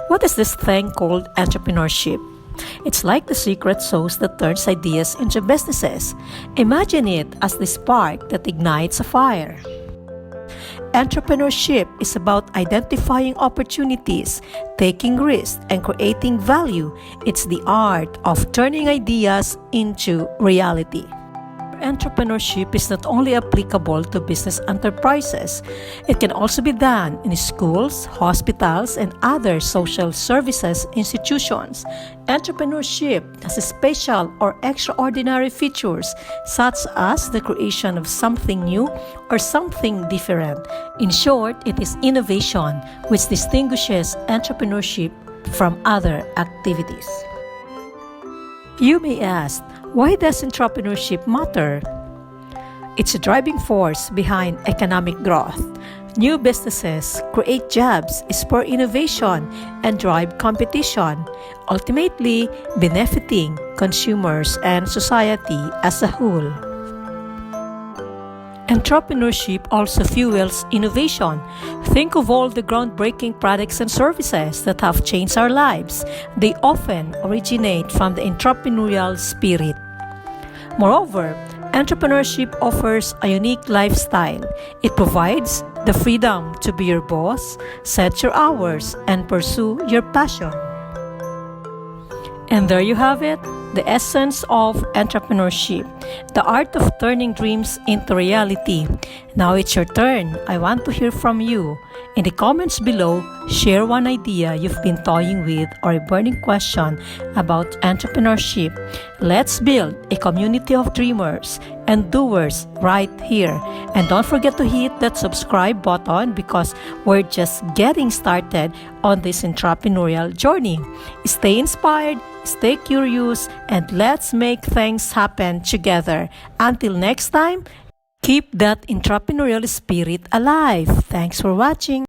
What is this thing called entrepreneurship? It's like the secret sauce that turns ideas into businesses. Imagine it as the spark that ignites a fire. Entrepreneurship is about identifying opportunities, taking risks, and creating value. It's the art of turning ideas into reality. Entrepreneurship is not only applicable to business enterprises, it can also be done in schools, hospitals, and other social services institutions. Entrepreneurship has special or extraordinary features such as the creation of something new or something different. In short, it is innovation which distinguishes entrepreneurship from other activities. You may ask, why does entrepreneurship matter? It's a driving force behind economic growth. New businesses create jobs, spur innovation, and drive competition, ultimately benefiting consumers and society as a whole. Entrepreneurship also fuels innovation. Think of all the groundbreaking products and services that have changed our lives. They often originate from the entrepreneurial spirit. Moreover, entrepreneurship offers a unique lifestyle. It provides the freedom to be your boss, set your hours, and pursue your passion. And there you have it, the essence of entrepreneurship, the art of turning dreams into reality. Now it's your turn. I want to hear from you. In the comments below, share one idea you've been toying with or a burning question about entrepreneurship. Let's build a community of dreamers and doers right here. And don't forget to hit that subscribe button because we're just getting started on this entrepreneurial journey. Stay inspired, stay curious, and let's make things happen together. Until next time, keep that entrepreneurial spirit alive. Thanks for watching.